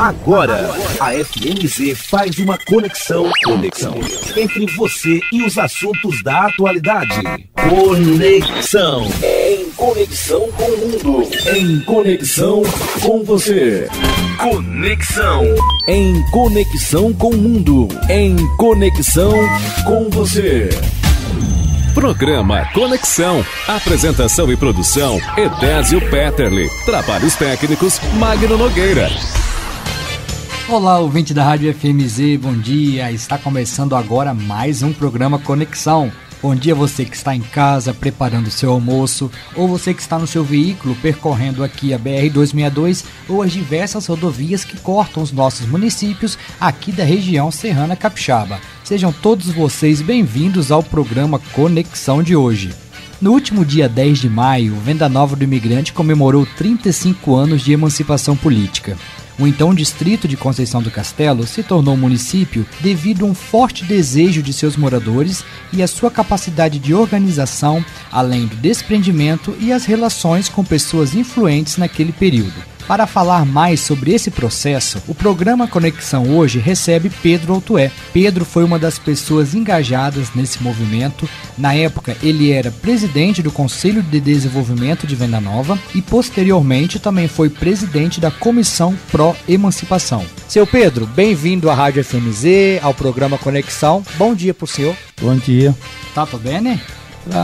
Agora, a FMZ faz uma conexão entre você e os assuntos da atualidade. Conexão. Em conexão com o mundo. Em conexão com você. Conexão. Em conexão com o mundo. Em conexão com você. Programa Conexão. Apresentação e produção, Edésio Petterle. Trabalhos técnicos, Magno Nogueira. Olá, ouvinte da Rádio FMZ, bom dia. Está começando agora mais um programa Conexão. Bom dia você que está em casa preparando o seu almoço, ou você que está no seu veículo percorrendo aqui a BR-262 ou as diversas rodovias que cortam os nossos municípios aqui da região serrana capixaba. Sejam todos vocês bem-vindos ao programa Conexão de hoje. No último dia 10 de maio, Venda Nova do Imigrante comemorou 35 anos de emancipação política. O então distrito de Conceição do Castelo se tornou município devido a um forte desejo de seus moradores e a sua capacidade de organização, além do desprendimento e as relações com pessoas influentes naquele período. Para falar mais sobre esse processo, o programa Conexão hoje recebe Pedro Altué. Pedro foi uma das pessoas engajadas nesse movimento. Na época, ele era presidente do Conselho de Desenvolvimento de Venda Nova e, posteriormente, também foi presidente da Comissão Pró-Emancipação. Seu Pedro, bem-vindo à Rádio FMZ, ao programa Conexão. Bom dia pro senhor. Bom dia. Tá tudo bem, né?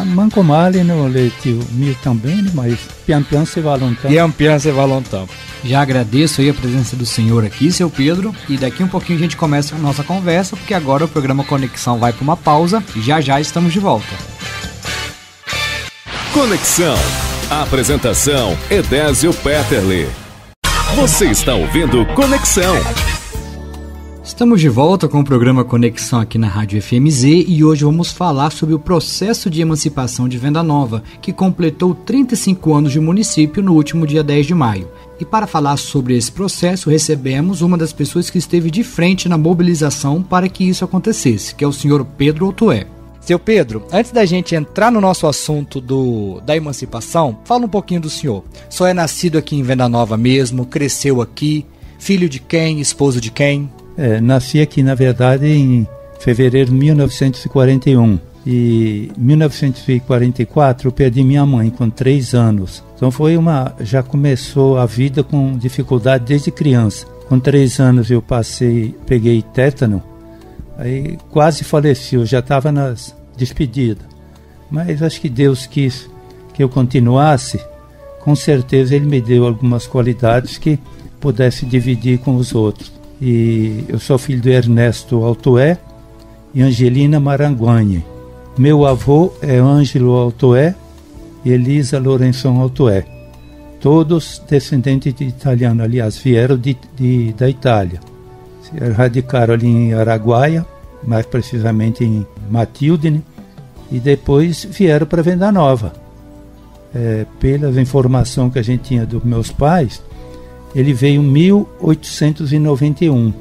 Manco male no leite mio também, mas pian pian se va lontão. Pian pian se va lontão. Já agradeço aí a presença do senhor aqui, seu Pedro, e daqui um pouquinho a gente começa a nossa conversa, porque agora o programa Conexão vai para uma pausa e já estamos de volta. Conexão. Apresentação, Edésio Petterle. Você está ouvindo Conexão. Estamos de volta com o programa Conexão aqui na Rádio FMZ e hoje vamos falar sobre o processo de emancipação de Venda Nova, que completou 35 anos de município no último dia 10 de maio. E para falar sobre esse processo, recebemos uma das pessoas que esteve de frente na mobilização para que isso acontecesse, que é o senhor Pedro Altué. Seu Pedro, antes da gente entrar no nosso assunto da emancipação, fala um pouquinho do senhor. O senhor é nascido aqui em Venda Nova mesmo, cresceu aqui, filho de quem, esposo de quem? Nasci aqui, na verdade, em fevereiro de 1941. E em 1944 eu perdi minha mãe com 3 anos. Então já começou a vida com dificuldade desde criança. Com 3 anos eu peguei tétano, aí quase faleci, eu já estava nas despedidas. Mas acho que Deus quis que eu continuasse. Com certeza Ele me deu algumas qualidades que pudesse dividir com os outros. E eu sou filho do Ernesto Altué e Angelina Maranguani. Meu avô é Ângelo Altué e Elisa Lourençon Altué. Todos descendentes de italiano, aliás, vieram da Itália. Se radicaram ali em Araguaia, mais precisamente em Matilde, né? E depois vieram para Venda Nova. Pelas informações que a gente tinha dos meus pais, ele veio em 1891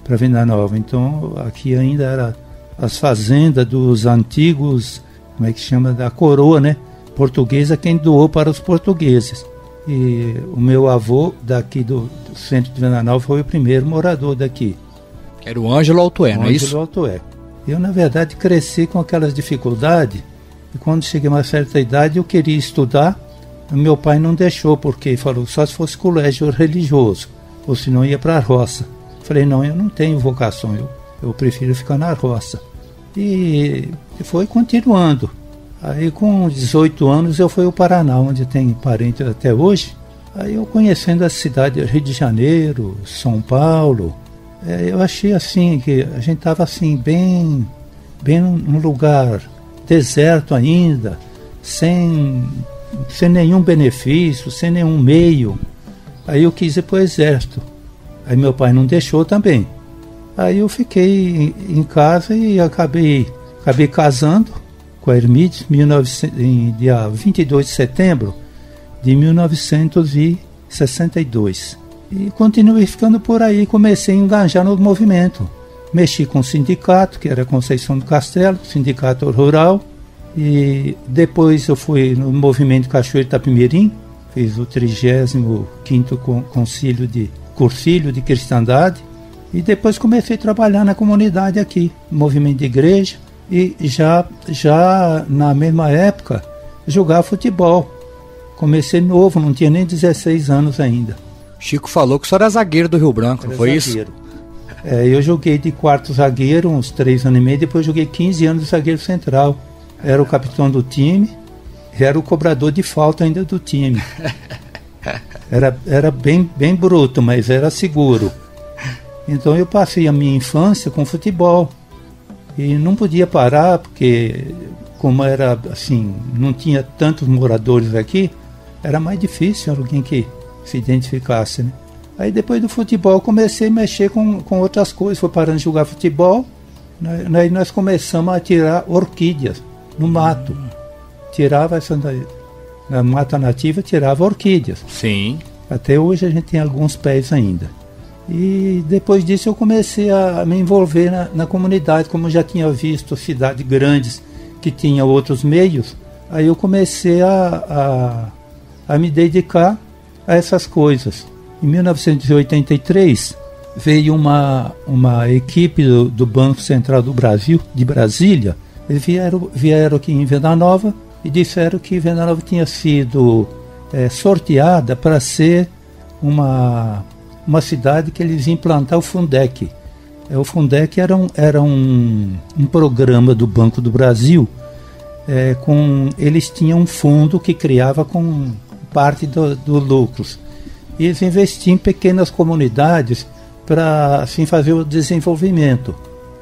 para Venda Nova. Então aqui ainda era as fazendas dos antigos, como é que chama, da coroa, né, portuguesa, quem doou para os portugueses. E o meu avô daqui do centro de Venda Nova foi o primeiro morador daqui. Era o Ângelo Altué, não é isso? Ângelo Altué. Eu, na verdade, cresci com aquelas dificuldades e quando cheguei a uma certa idade eu queria estudar. Meu pai não deixou, porque falou só se fosse colégio religioso, ou se não ia para a roça. Falei, não, eu não tenho vocação, eu prefiro ficar na roça. E foi continuando. Aí com 18 anos eu fui ao Paraná, onde tem parente até hoje. Aí eu conhecendo a cidade, Rio de Janeiro, São Paulo, eu achei assim, que a gente estava assim, bem num lugar deserto ainda, sem nenhum benefício, sem nenhum meio. Aí eu quis ir para o exército. Aí meu pai não deixou também. Aí eu fiquei em casa e acabei casando com a Hermides em dia 22 de setembro de 1962. E continuei ficando por aí, comecei a engajar no movimento. Mexi com o sindicato, que era Conceição do Castelo, sindicato rural. E depois eu fui no movimento Cachoeiro Itapemirim, fiz o 35º concílio de cursilho de cristandade, e depois comecei a trabalhar na comunidade aqui, no movimento de igreja, e já na mesma época jogar futebol. Comecei novo, não tinha nem 16 anos ainda. Chico falou que o senhor era zagueiro do Rio Branco, não foi zagueiro. Isso? Eu joguei de quarto zagueiro uns 3 anos e meio, depois joguei 15 anos de zagueiro central. Era o capitão do time, era o cobrador de falta ainda do time. Era bem bruto, mas era seguro. Então eu passei a minha infância com futebol. E não podia parar, porque como era assim, não tinha tantos moradores aqui, era mais difícil alguém que se identificasse, né? Aí depois do futebol comecei a mexer com outras coisas, fui parando de jogar futebol, aí nós começamos a tirar orquídeas no mato. Tirava essa na mata nativa, tirava orquídeas. Sim. Até hoje a gente tem alguns pés ainda. E depois disso eu comecei a me envolver na comunidade, como eu já tinha visto cidades grandes que tinham outros meios, aí eu comecei a me dedicar a essas coisas. Em 1983 veio uma equipe do Banco Central do Brasil, de Brasília. Eles vieram aqui em Venda Nova e disseram que Venda Nova tinha sido sorteada para ser uma cidade que eles iam implantar o Fundec. O Fundec era um programa do Banco do Brasil, eles tinham um fundo que criava com parte do lucros. E eles investiam em pequenas comunidades para assim fazer o desenvolvimento.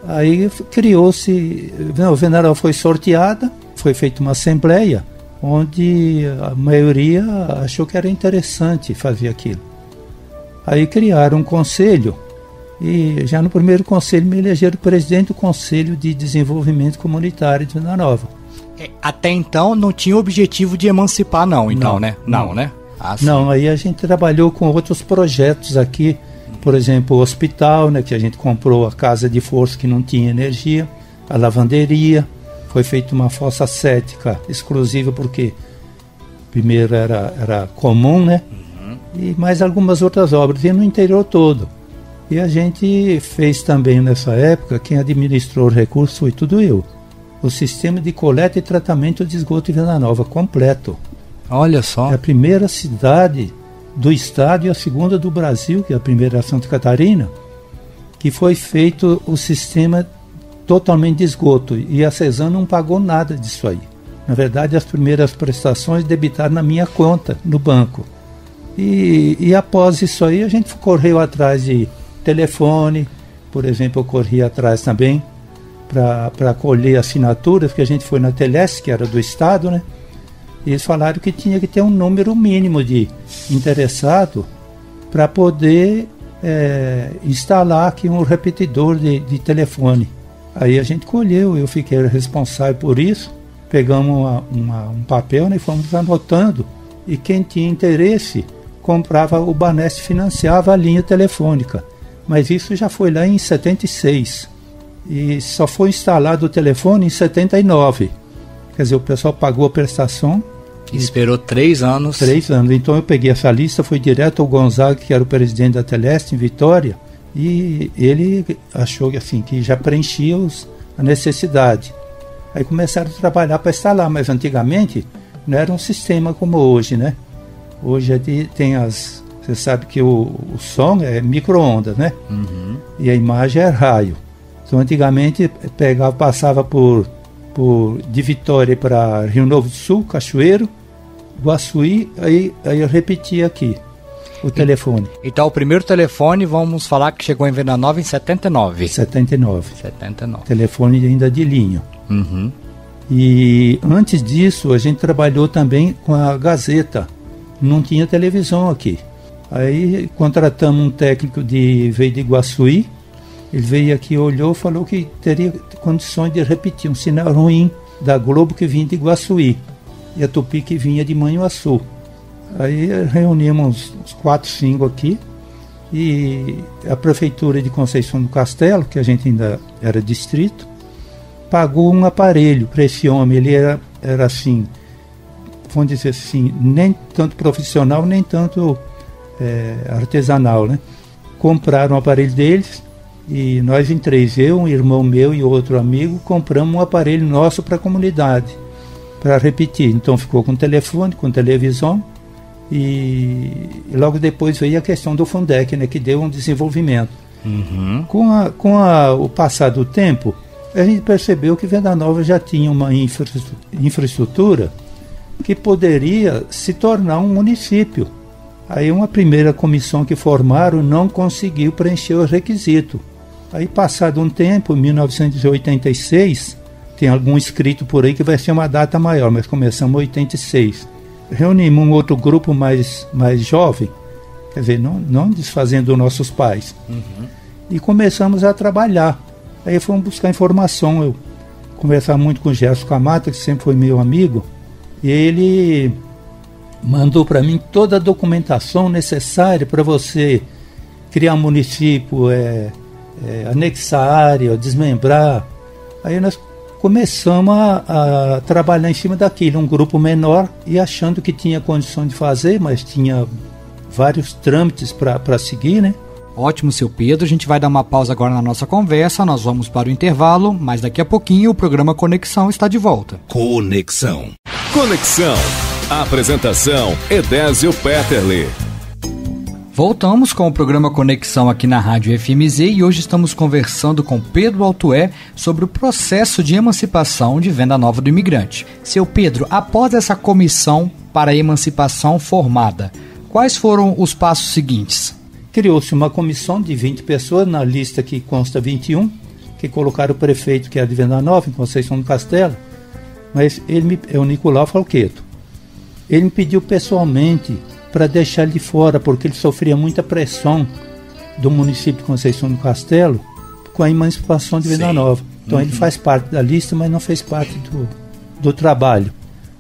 Aí criou-se, o Venda Nova foi sorteada, foi feita uma assembleia, onde a maioria achou que era interessante fazer aquilo. Aí criaram um conselho, e já no primeiro conselho me elegeram presidente do Conselho de Desenvolvimento Comunitário de Venda Nova. Até então não tinha o objetivo de emancipar não, então, né? Não, né? Não, aí a gente trabalhou com outros projetos aqui, por exemplo, o hospital, né, que a gente comprou a casa de força que não tinha energia, a lavanderia, foi feita uma fossa cética exclusiva porque primeiro era comum, né? E mais algumas outras obras, e no interior todo. E a gente fez também nessa época, quem administrou os recursos foi tudo eu. O sistema de coleta e tratamento de esgoto de Venda Nova, completo. Olha só. É a primeira cidade do estado e a segunda do Brasil, que é a primeira Santa Catarina, que foi feito o sistema totalmente de esgoto. E a Cesan não pagou nada disso aí. Na verdade, as primeiras prestações debitaram na minha conta, no banco. E após isso aí, a gente correu atrás de telefone, por exemplo, eu corri atrás também para colher assinaturas, porque a gente foi na Telesc, que era do estado, né? E eles falaram que tinha que ter um número mínimo de interessado para poder instalar aqui um repetidor de telefone. Aí a gente colheu, eu fiquei responsável por isso, pegamos um papel, né, e fomos anotando, e quem tinha interesse comprava o Banesp, financiava a linha telefônica. Mas isso já foi lá em 76 e só foi instalado o telefone em 79. Quer dizer, o pessoal pagou a prestação. Esperou 3 anos. 3 anos. Então eu peguei essa lista, fui direto ao Gonzaga, que era o presidente da Teleste em Vitória, e ele achou assim, que já preenchia a necessidade. Aí começaram a trabalhar para instalar, mas antigamente não era um sistema como hoje, né? Hoje tem você sabe que o som é micro-ondas, né? Uhum. E a imagem é raio. Então antigamente passava de Vitória para Rio Novo do Sul, Cachoeiro, Guaçuí, aí eu repetia aqui o telefone. Então o primeiro telefone, vamos falar que chegou em Venda Nova em 79. 79. Telefone ainda de linha. Uhum. E antes disso a gente trabalhou também com a Gazeta. Não tinha televisão aqui. Aí contratamos um técnico veio de Guaçuí. Ele veio aqui, olhou, falou que teria condições de repetir um sinal ruim da Globo que vinha de Guaçuí e a Tupi que vinha de Manhuaçu. Aí reunimos uns 4, 5 aqui, e a prefeitura de Conceição do Castelo, que a gente ainda era distrito, pagou um aparelho para esse homem. Ele era assim, vamos dizer assim, nem tanto profissional, nem tanto artesanal, né? compraram o aparelho deles e nós em 3, eu, um irmão meu e outro amigo, compramos um aparelho nosso para a comunidade, para repetir. Então ficou com telefone, com televisão e logo depois veio a questão do Fundec, né, que deu um desenvolvimento. Com o passar do tempo, a gente percebeu que Venda Nova já tinha uma infraestrutura que poderia se tornar um município. Aí uma primeira comissão que formaram não conseguiu preencher o requisito. Aí passado um tempo, em 1986, tem algum escrito por aí que vai ser uma data maior, mas começamos em 86. Reunimos um outro grupo mais jovem, quer dizer, não desfazendo nossos pais, e começamos a trabalhar. Aí fomos buscar informação, eu conversava muito com o Gerson Camata, que sempre foi meu amigo, e ele mandou para mim toda a documentação necessária para você criar um município, anexar área, desmembrar. Aí nós começamos a trabalhar em cima daquilo, um grupo menor, e achando que tinha condição de fazer, mas tinha vários trâmites para seguir, né? Ótimo, seu Pedro. A gente vai dar uma pausa agora na nossa conversa, nós vamos para o intervalo, mas daqui a pouquinho o programa Conexão está de volta. Conexão. Conexão. Apresentação: Edésio Petterle. Voltamos com o programa Conexão aqui na Rádio FMZ e hoje estamos conversando com Pedro Altué sobre o processo de emancipação de Venda Nova do imigrante. Seu Pedro, após essa comissão para a emancipação formada, quais foram os passos seguintes? Criou-se uma comissão de 20 pessoas, na lista que consta 21, que colocaram o prefeito, que é de Venda Nova, em Conceição do Castelo, mas é o Nicolau Falqueto. Ele me pediu pessoalmente para deixar ele de fora, porque ele sofria muita pressão do município de Conceição do Castelo com a emancipação de Venda Nova. Então ele faz parte da lista, mas não fez parte do trabalho.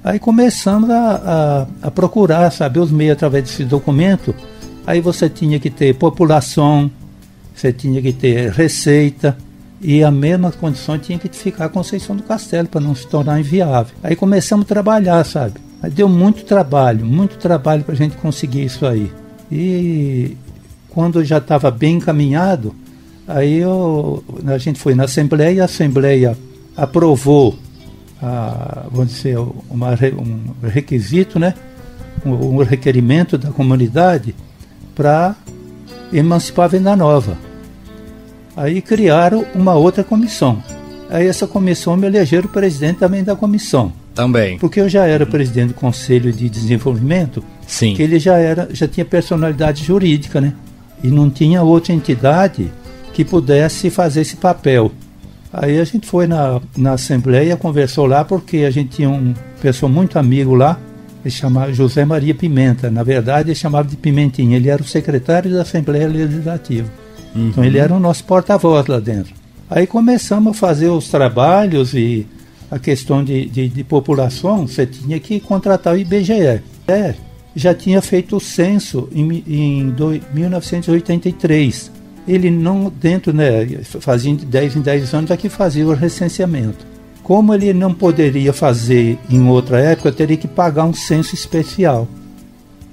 Aí começamos a procurar, saber os meios através desse documento. Aí você tinha que ter população, você tinha que ter receita, e a mesma condição tinha que ficar a Conceição do Castelo para não se tornar inviável. Aí começamos a trabalhar, sabe? Aí deu muito trabalho para a gente conseguir isso aí. E quando já estava bem encaminhado, aí a gente foi na Assembleia, a Assembleia aprovou, vamos dizer, um requisito, né? Um requerimento da comunidade para emancipar a Venda Nova. Aí criaram uma outra comissão. Aí essa comissão me elegeram presidente também da comissão. Também. Porque eu já era presidente do Conselho de Desenvolvimento. Sim. Que ele já tinha personalidade jurídica, né? E não tinha outra entidade que pudesse fazer esse papel. Aí a gente foi na Assembleia, conversou lá, porque a gente tinha uma pessoa muito amigo lá, ele chamava José Maria Pimenta. Na verdade, ele chamava de Pimentinha. Ele era o secretário da Assembleia Legislativa. Então ele era o nosso porta-voz lá dentro. Aí começamos a fazer os trabalhos e a questão de população, você tinha que contratar o IBGE. Já tinha feito o censo em 1983. Ele não, dentro, né, fazia de 10 em 10 anos, aqui fazia o recenseamento. Como ele não poderia fazer em outra época, teria que pagar um censo especial.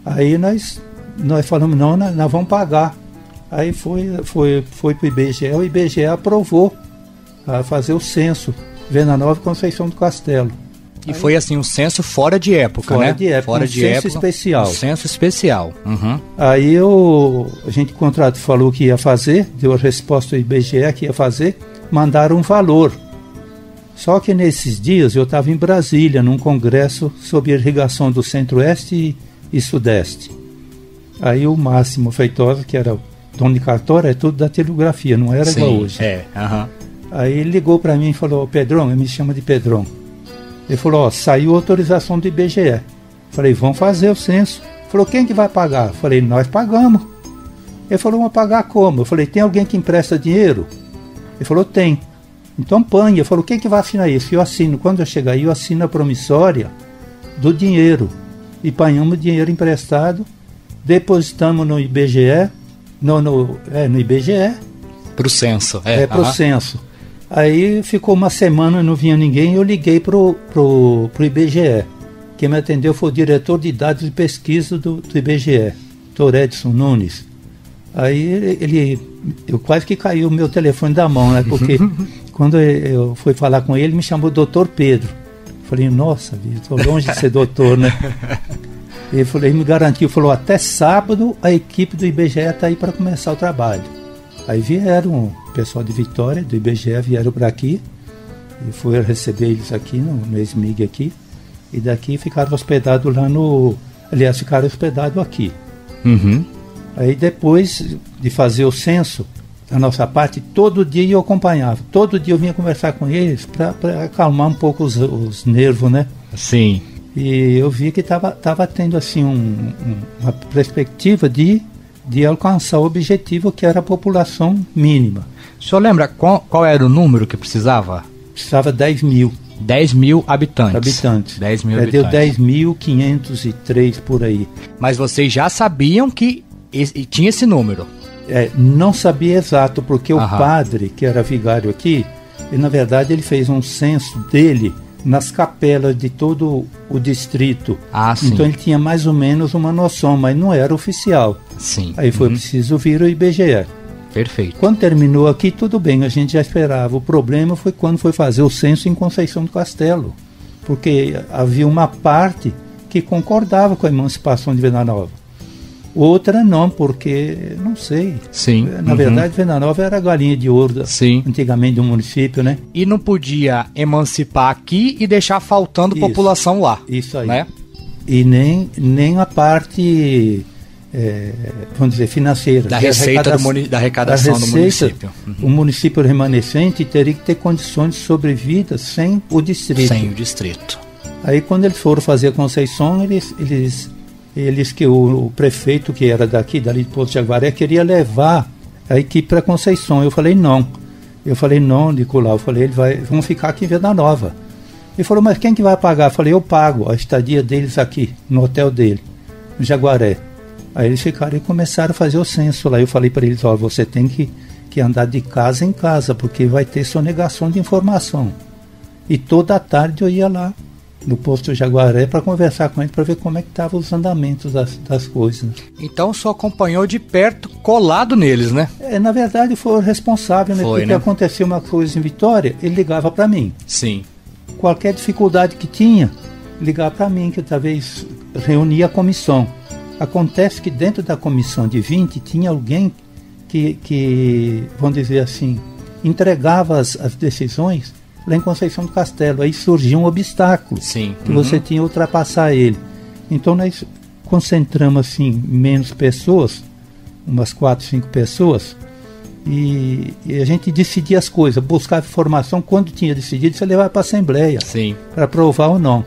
Aí nós falamos, não, nós vamos pagar. Aí foi para o IBGE, o IBGE aprovou a fazer o censo, Venda Nova e Conceição do Castelo. E aí, foi assim, um censo fora de época, né? Fora de época, especial. Um censo especial. Aí a gente falou que ia fazer, deu a resposta ao IBGE que ia fazer, mandaram um valor. Só que nesses dias eu estava em Brasília, num congresso sobre irrigação do Centro-Oeste e Sudeste. Aí o Máximo Feitosa, que era o dono de cartório, é tudo da telegrafia, não era igual hoje. Aí ele ligou para mim e falou, Pedrão, ele me chama de Pedrão. Ele falou, saiu a autorização do IBGE. Falei, vamos fazer o censo. Ele falou, quem que vai pagar? Falei, nós pagamos. Ele falou, vamos pagar como? Eu falei, tem alguém que empresta dinheiro? Ele falou, tem. Então põe. Ele falou, quem que vai assinar isso? Eu assino. Quando eu chegar aí, eu assino a promissória do dinheiro. E panhamos o dinheiro emprestado, depositamos no IBGE, no IBGE. Para o censo. Para o censo. Aí ficou uma semana, não vinha ninguém, eu liguei pro IBGE. Quem me atendeu foi o diretor de dados de pesquisa do IBGE, Dr. Edson Nunes. Aí eu quase que caiu o meu telefone da mão, né? Porque quando eu fui falar com ele me chamou Dr. Pedro. Falei, nossa, estou longe de ser doutor, né? Ele me garantiu, falou, até sábado a equipe do IBGE está aí para começar o trabalho. Aí vieram o pessoal de Vitória, do IBGE, vieram para aqui, e fui receber eles aqui no SMIG aqui, e daqui ficaram hospedados lá ficaram hospedados aqui. Uhum. Aí depois de fazer o censo, a nossa parte, todo dia eu acompanhava, todo dia eu vinha conversar com eles para acalmar um pouco os nervos, né? Sim. E eu vi que estava tendo assim uma perspectiva de alcançar o objetivo que era a população mínima. O senhor lembra qual era o número que precisava? Precisava 10 mil. 10 mil habitantes. 10 mil habitantes. Deu 10.503 10.503 por aí. Mas vocês já sabiam que tinha esse número? Não sabia exato, porque o padre, que era vigário aqui, na verdade ele fez um censo dele nas capelas de todo o distrito. Sim. Então ele tinha mais ou menos uma noção, mas não era oficial. Sim. Aí foi preciso vir o IBGE. Perfeito. Quando terminou aqui, tudo bem, a gente já esperava. O problema foi quando foi fazer o censo em Conceição do Castelo, porque havia uma parte que concordava com a emancipação de Venda Nova. Outra não, porque, não sei. Sim. Na verdade, Venda Nova era a galinha de ouro antigamente do município, né? E não podia emancipar aqui e deixar faltando população lá. Isso aí. Né? E nem a parte, vamos dizer, financeira. Da receita da arrecadação do município. O município remanescente teria que ter condições de sobrevida sem o distrito. Sem o distrito. Aí quando eles foram fazer a Conceição, eles que o prefeito que era dali de Poço de Jaguaré queria levar a equipe para Conceição. Eu falei não, Nicolau, vão ficar aqui em Venda Nova. Ele falou, mas quem que vai pagar? Eu falei, eu pago a estadia deles aqui, no hotel dele, no Jaguaré. Aí eles ficaram e começaram a fazer o censo lá. Eu falei para eles, você tem que andar de casa em casa, porque vai ter sonegação de informação. E toda a tarde eu ia lá no posto Jaguaré para conversar com ele, para ver como é que estavam os andamentos das coisas. Então o senhor acompanhou de perto, colado neles, né? Na verdade foi o responsável, né? Porque aconteceu uma coisa em Vitória, ele ligava para mim. Sim. Qualquer dificuldade que tinha, ligava para mim, que talvez reunia a comissão. Acontece que dentro da comissão de 20 tinha alguém que vamos dizer assim, entregava as decisões lá em Conceição do Castelo. Aí surgiu um obstáculo. Sim. Que você tinha que ultrapassar ele. Então nós concentramos assim menos pessoas, umas 4, 5 pessoas, e a gente decidia as coisas, buscava informação. Quando tinha decidido, você levava para a Assembleia para aprovar ou não,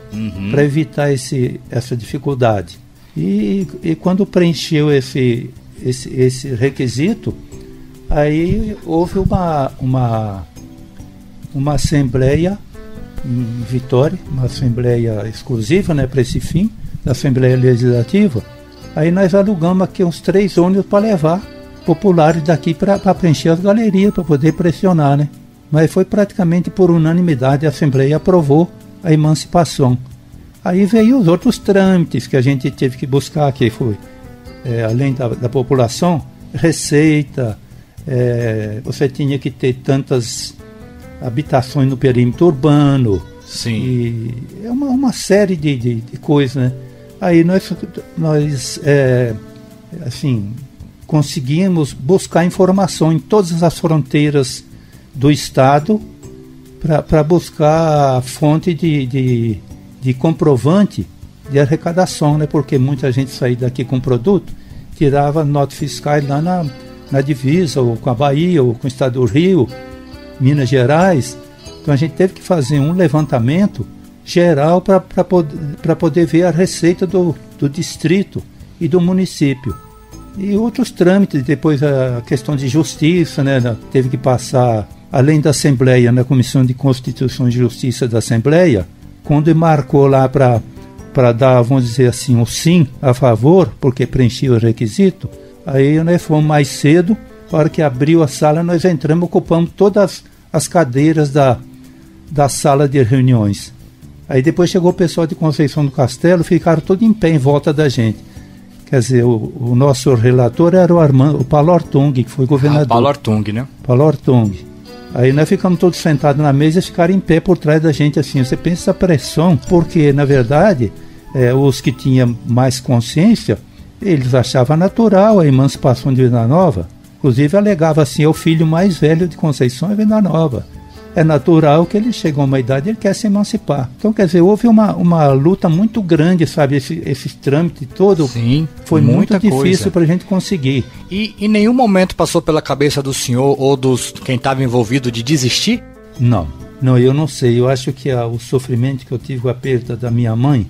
para evitar essa dificuldade. E quando preencheu esse requisito, aí houve uma assembleia em Vitória, uma assembleia exclusiva, né, para esse fim, da Assembleia Legislativa. Aí nós alugamos aqui uns 3 ônibus para levar populares daqui para preencher as galerias, para poder pressionar, né? Mas foi praticamente por unanimidade, a Assembleia aprovou a emancipação. Aí veio os outros trâmites que a gente teve que buscar, que foi, além da população, receita, você tinha que ter tantas habitações no perímetro urbano. Sim. E é uma série de coisas, né? Aí nós assim, conseguimos buscar informação em todas as fronteiras do estado para buscar a fonte de comprovante de arrecadação, né? Porque muita gente saía daqui com produto, tirava notas fiscais lá na divisa, ou com a Bahia, ou com o estado do Rio, Minas Gerais. Então a gente teve que fazer um levantamento geral para poder ver a receita do distrito e do município. E outros trâmites, depois a questão de justiça, né? Teve que passar, além da Assembleia, na Comissão de Constituição e Justiça da Assembleia, quando marcou lá para dar, vamos dizer assim, um sim a favor, porque preenchia o requisito, aí nós fomos mais cedo, na hora que abriu a sala, nós entramos, ocupamos todas as cadeiras da sala de reuniões. Aí depois chegou o pessoal de Conceição do Castelo, ficaram todos em pé em volta da gente. Quer dizer, o nosso relator era o Paulo Ortung, que foi governador. Paulo Ortung, né? Paulo Ortung. Aí nós ficamos todos sentados na mesa e ficaram em pé por trás da gente assim. Você pensa essa pressão, porque na verdade os que tinham mais consciência, eles achavam natural a emancipação de Venda Nova. Inclusive alegava assim, é o filho mais velho de Conceição é Venda Nova. É natural que ele chegou a uma idade e ele quer se emancipar. Então, quer dizer, houve uma luta muito grande, sabe? Esses trâmites todos. Sim, foi muito difícil para a gente conseguir. E em nenhum momento passou pela cabeça do senhor ou quem estava envolvido de desistir? Não, eu não sei. Eu acho que o sofrimento que eu tive com a perda da minha mãe,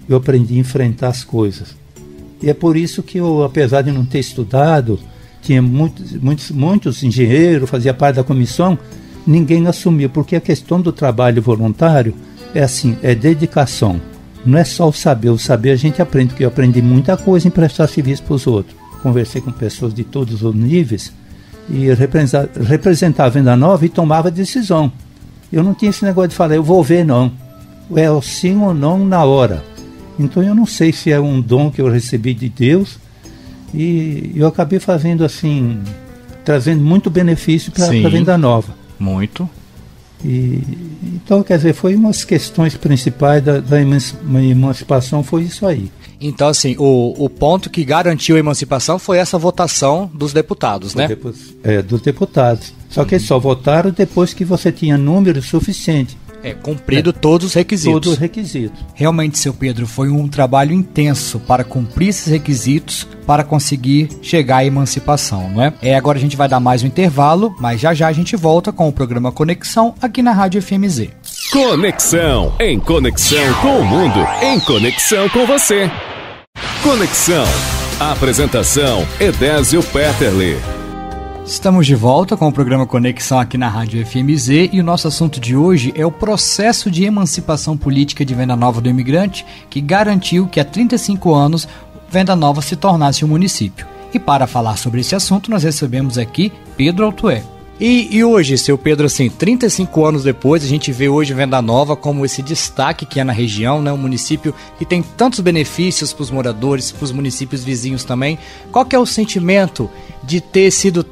eu aprendi a enfrentar as coisas. E é por isso que eu, apesar de não ter estudado, tinha muitos engenheiros, fazia parte da comissão, ninguém assumiu, porque a questão do trabalho voluntário é assim, é dedicação. Não é só o saber a gente aprende, porque eu aprendi muita coisa em prestar serviço para os outros. Conversei com pessoas de todos os níveis e representava a Venda Nova e tomava decisão. Eu não tinha esse negócio de falar, eu vou ver não. É o sim ou não na hora. Então eu não sei se é um dom que eu recebi de Deus e eu acabei fazendo assim, trazendo muito benefício para a Venda Nova. Muito. Então, quer dizer, foi umas questões principais da emancipação, foi isso aí. Então, assim, o ponto que garantiu a emancipação foi essa votação dos deputados, né? Dos deputados. Só que eles só votaram depois que você tinha número suficiente. Cumprido todos os requisitos. Todos os requisitos. Realmente, seu Pedro, foi um trabalho intenso para cumprir esses requisitos para conseguir chegar à emancipação, não é? Agora a gente vai dar mais um intervalo, mas já a gente volta com o programa Conexão aqui na Rádio FMZ. Conexão, em conexão com o mundo, em conexão com você. Conexão. Apresentação, Edésio Petterle. Estamos de volta com o programa Conexão aqui na Rádio FMZ e o nosso assunto de hoje é o processo de emancipação política de Venda Nova do Imigrante que garantiu que há 35 anos Venda Nova se tornasse um município. E para falar sobre esse assunto nós recebemos aqui Pedro Altué. E hoje, seu Pedro, assim, 35 anos depois, a gente vê hoje Venda Nova como esse destaque que é na região, né? Um município que tem tantos benefícios para os moradores, para os municípios vizinhos também. Qual que é o sentimento de ter sido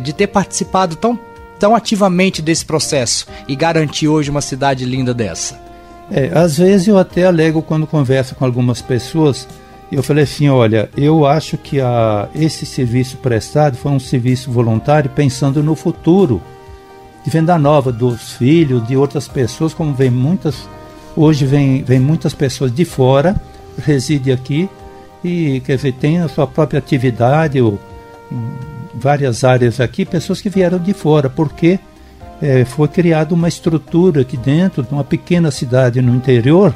de ter participado tão ativamente desse processo e garantir hoje uma cidade linda dessa? Às vezes eu até alego quando converso com algumas pessoas. Eu falei assim, olha, eu acho que esse serviço prestado foi um serviço voluntário pensando no futuro de Venda Nova, dos filhos, de outras pessoas, como hoje vem muitas pessoas de fora, residem aqui e, quer dizer, tem a sua própria atividade, em várias áreas aqui, pessoas que vieram de fora, porque foi criada uma estrutura aqui dentro de uma pequena cidade no interior,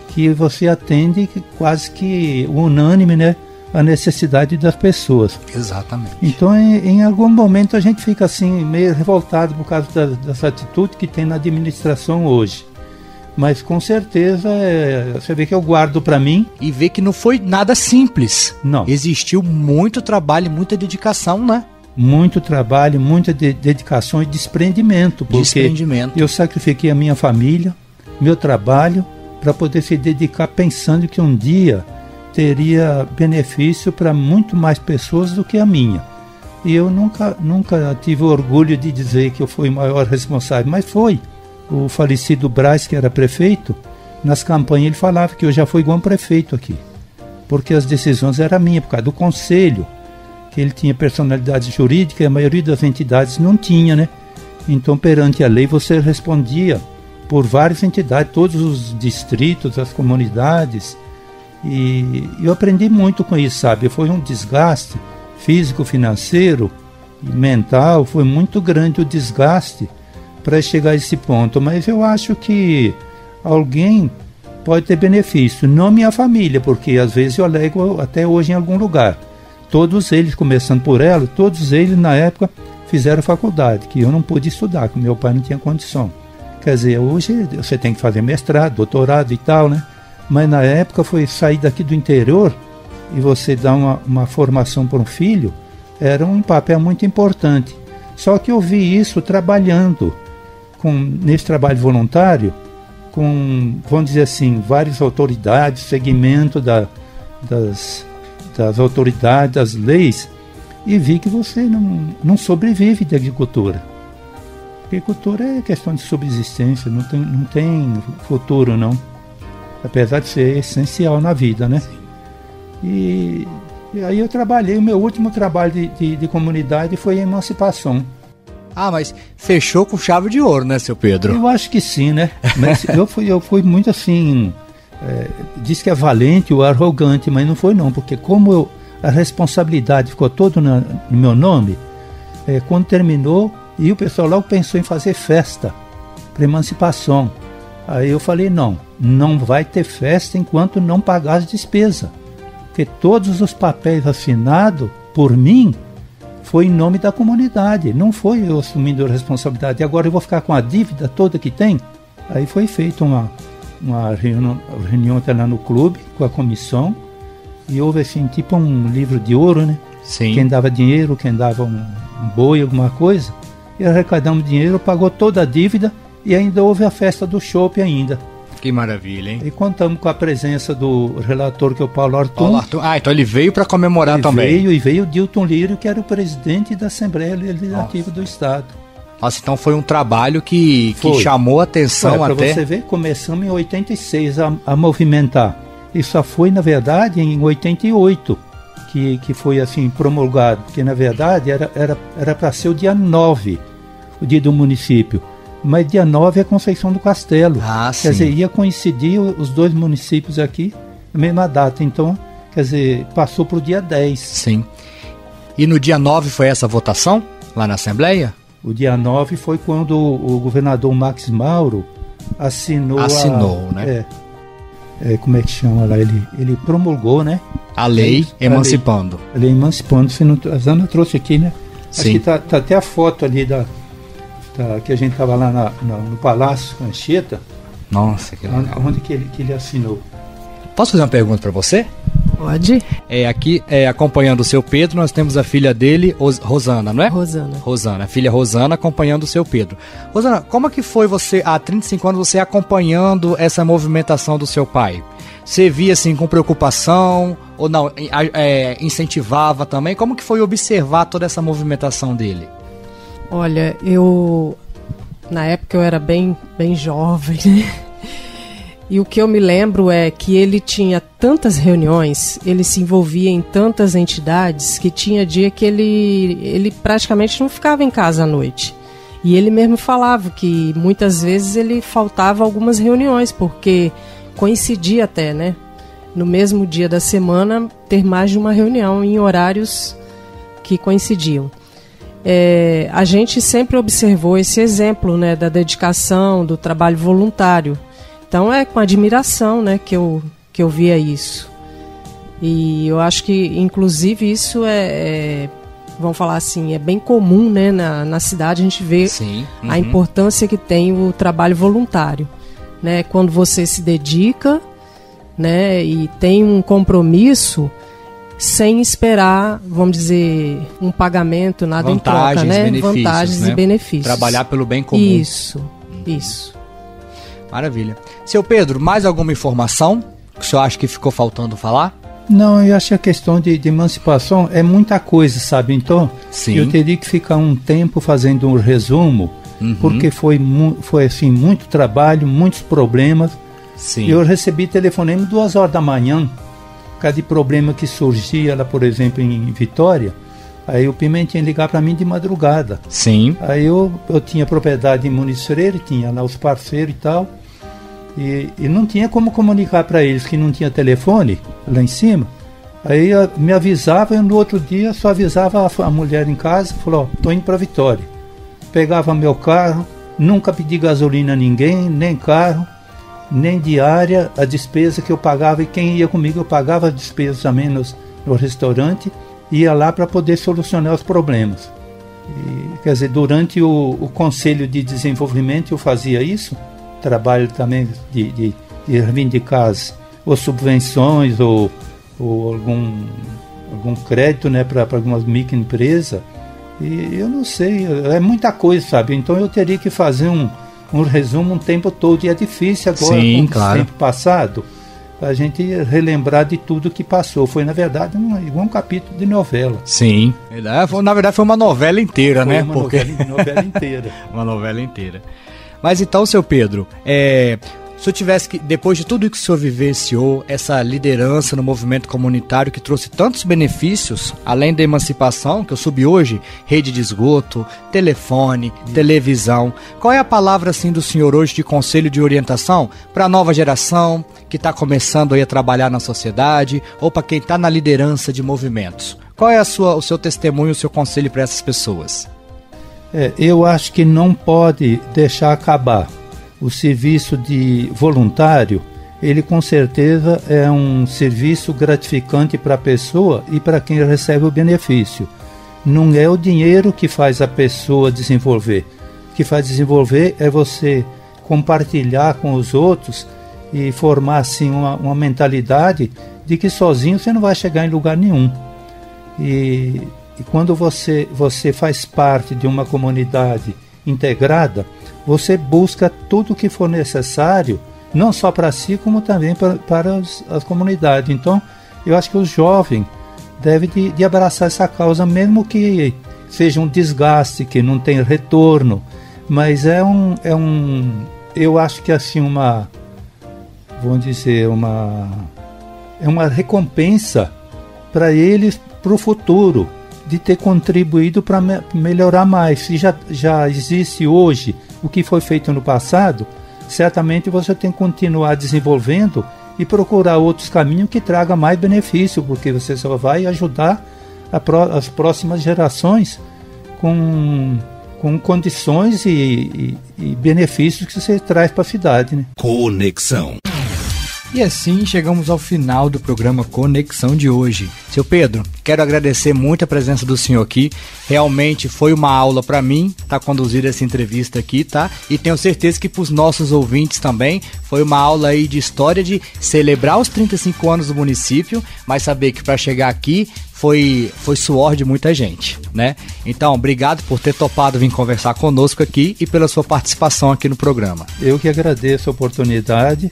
que você atende quase que unânime, né, a necessidade das pessoas. Exatamente. Então, em algum momento a gente fica assim meio revoltado por causa dessa atitude que tem na administração hoje. Mas com certeza você vê que eu guardo para mim. E vê que não foi nada simples. Não. Existiu muito trabalho, muita dedicação, né? Muito trabalho, muita dedicação e desprendimento. Porque eu sacrifiquei a minha família, meu trabalho, para poder se dedicar pensando que um dia teria benefício para muito mais pessoas do que a minha. E eu nunca tive orgulho de dizer que eu fui o maior responsável, mas foi. O falecido Braz, que era prefeito, nas campanhas ele falava que eu já fui igual um prefeito aqui, porque as decisões eram minhas, por causa do conselho, que ele tinha personalidade jurídica e a maioria das entidades não tinha, né? Então, perante a lei, você respondia por várias entidades, todos os distritos, as comunidades, e eu aprendi muito com isso, sabe? Foi um desgaste físico, financeiro e mental, foi muito grande o desgaste para chegar a esse ponto, mas eu acho que alguém pode ter benefício, não minha família, porque às vezes eu alego até hoje em algum lugar. Todos eles, começando por ela, todos eles na época fizeram faculdade, que eu não pude estudar, que meu pai não tinha condição. Quer dizer, hoje você tem que fazer mestrado, doutorado e tal, né? Mas na época foi sair daqui do interior e você dar uma formação para um filho, era um papel muito importante. Só que eu vi isso trabalhando nesse trabalho voluntário, com, vamos dizer assim, várias autoridades, segmento das autoridades, das leis, e vi que você não sobrevive da agricultura. Agricultura é questão de subsistência, não tem futuro, não. Apesar de ser essencial na vida, né? E aí eu trabalhei, o meu último trabalho de comunidade foi em emancipação. Ah, mas fechou com chave de ouro, né, seu Pedro? Eu acho que sim, né? Mas eu fui muito assim, diz que é valente ou arrogante, mas não foi não, porque como a responsabilidade ficou toda no meu nome, quando terminou, e o pessoal logo pensou em fazer festa para emancipação. Aí eu falei, não vai ter festa enquanto não pagar as despesas. Porque todos os papéis assinados por mim foi em nome da comunidade, não foi eu assumindo a responsabilidade. E agora eu vou ficar com a dívida toda que tem? Aí foi feita uma reunião até lá no clube, com a comissão, e houve assim, tipo um livro de ouro, né? Sim. Quem dava dinheiro, quem dava um boi, alguma coisa, e arrecadamos dinheiro, pagou toda a dívida, e ainda houve a festa do chopp ainda. Que maravilha, hein? E contamos com a presença do relator, que é o Paulo Arthur. Então ele veio para comemorar também. Veio o Dilton Lírio, que era o presidente da Assembleia Legislativa do Estado. Nossa, então foi um trabalho que chamou a atenção até... Para você ver, começamos em 86 a movimentar. E só foi, na verdade, em 88 que foi assim promulgado. Porque, na verdade, era para ser o dia 9, o dia do município. Mas dia 9 é Conceição do Castelo. Quer dizer, ia coincidir os dois municípios aqui na mesma data. Então, quer dizer, passou para o dia 10. Sim. E no dia 9 foi essa votação lá na Assembleia? O dia 9 foi quando o governador Max Mauro assinou, né? Como é que chama lá? Ele promulgou, né? A lei emancipando. A lei emancipando. A Zana trouxe aqui, né? Sim. Acho que tá até a foto ali que a gente estava lá no Palácio Anchieta. Nossa, que legal. Onde que ele assinou. Posso fazer uma pergunta para você? Pode. Aqui, acompanhando o seu Pedro, nós temos a filha dele, Rosana, não é? Rosana. A filha Rosana acompanhando o seu Pedro. Rosana, como é que foi você, há 35 anos, você acompanhando essa movimentação do seu pai? Você via assim com preocupação ou não? Incentivava também? Como que foi observar toda essa movimentação dele? Olha, na época eu era bem jovem, né? E o que eu me lembro é que ele tinha tantas reuniões, ele se envolvia em tantas entidades, que tinha dia que ele praticamente não ficava em casa à noite. E ele mesmo falava que muitas vezes ele faltava algumas reuniões, porque coincidia até, né? No mesmo dia da semana, ter mais de uma reunião em horários que coincidiam. A gente sempre observou esse exemplo, né, da dedicação, do trabalho voluntário. Então é com admiração, né, que eu via isso. E eu acho que, inclusive, isso vamos falar assim, é bem comum, né, na cidade a gente vê a importância que tem o trabalho voluntário. Né, quando você se dedica, né, e tem um compromisso sem esperar, vamos dizer, um pagamento, nada em troca, né? Vantagens e benefícios. Trabalhar pelo bem comum. Isso. Maravilha. Seu Pedro, mais alguma informação que o senhor acha que ficou faltando falar? Não, eu acho que a questão de emancipação é muita coisa, sabe? Então, eu teria que ficar um tempo fazendo um resumo, porque foi assim, muito trabalho, muitos problemas. Sim. Eu recebi telefonema 2 horas da manhã, por causa de problema que surgia lá, por exemplo, em Vitória. Aí o Pimentinha ligar para mim de madrugada. Sim. Aí eu tinha propriedade em Muniz Freire, tinha lá os parceiros e tal. E não tinha como comunicar para eles, que não tinha telefone lá em cima. Aí me avisava e no outro dia só avisava a mulher em casa, falou, tô indo para Vitória. Pegava meu carro, nunca pedi gasolina a ninguém, nem carro, nem diária, a despesa que eu pagava, e quem ia comigo eu pagava a despesa também no restaurante, ia lá para poder solucionar os problemas. E, quer dizer, durante o Conselho de Desenvolvimento eu fazia isso, trabalho também de reivindicar ou subvenções ou algum crédito, né, para algumas microempresas. E eu não sei, é muita coisa, sabe? Então eu teria que fazer um resumo um tempo todo, e é difícil agora, sim, com claro. o tempo passado, a gente relembrar de tudo que passou. Foi, na verdade, igual um capítulo de novela. Sim, na verdade foi uma novela inteira, foi, né? Uma novela inteira. Uma novela inteira. Mas então, seu Pedro, se eu tivesse que, depois de tudo que o senhor vivenciou, essa liderança no movimento comunitário que trouxe tantos benefícios, além da emancipação, que eu subi hoje, rede de esgoto, telefone, televisão, qual é a palavra assim do senhor hoje de conselho de orientação para a nova geração que está começando aí a trabalhar na sociedade ou para quem está na liderança de movimentos? Qual é o seu testemunho, o seu conselho para essas pessoas? Eu acho que não pode deixar acabar. O serviço de voluntário, ele com certeza é um serviço gratificante para a pessoa e para quem recebe o benefício. Não é o dinheiro que faz a pessoa desenvolver. O que faz desenvolver é você compartilhar com os outros e formar assim uma mentalidade de que sozinho você não vai chegar em lugar nenhum. E quando você faz parte de uma comunidade integrada, você busca tudo o que for necessário, não só para si, como também para as comunidades. Então, eu acho que os jovens devem de abraçar essa causa, mesmo que seja um desgaste, que não tem retorno, mas eu acho que assim uma recompensa para eles, para o futuro, de ter contribuído para melhorar mais. Se já existe hoje o que foi feito no passado, certamente você tem que continuar desenvolvendo e procurar outros caminhos que tragam mais benefício, porque você só vai ajudar as próximas gerações com condições e benefícios que você traz para a cidade, né? Conexão. E assim chegamos ao final do programa Conexão de hoje. Seu Pedro, quero agradecer muito a presença do senhor aqui. Realmente foi uma aula para mim conduzir essa entrevista aqui, tá? E tenho certeza que para os nossos ouvintes também foi uma aula aí de história, de celebrar os 35 anos do município, mas saber que para chegar aqui foi suor de muita gente, né? Então, obrigado por ter topado vir conversar conosco aqui e pela sua participação aqui no programa. Eu que agradeço a oportunidade.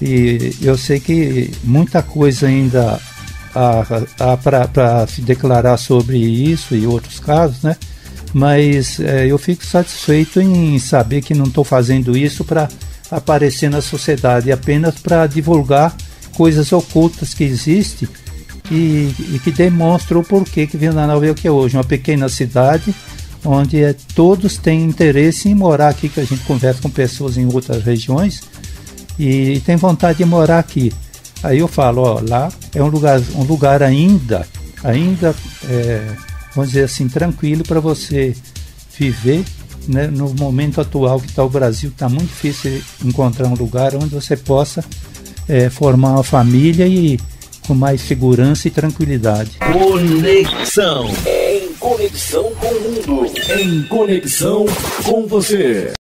E eu sei que muita coisa ainda para se declarar sobre isso e outros casos, né? Mas eu fico satisfeito em saber que não estou fazendo isso para aparecer na sociedade, apenas para divulgar coisas ocultas que existem e que demonstram o porquê que Vila é o que é hoje, uma pequena cidade onde todos têm interesse em morar aqui, que a gente conversa com pessoas em outras regiões e tem vontade de morar aqui. Aí eu falo, lá é um lugar ainda vamos dizer assim, tranquilo para você viver, né? No momento atual que está o Brasil, está muito difícil encontrar um lugar onde você possa formar uma família e com mais segurança e tranquilidade. Conexão. Em conexão com o mundo. Em conexão com você.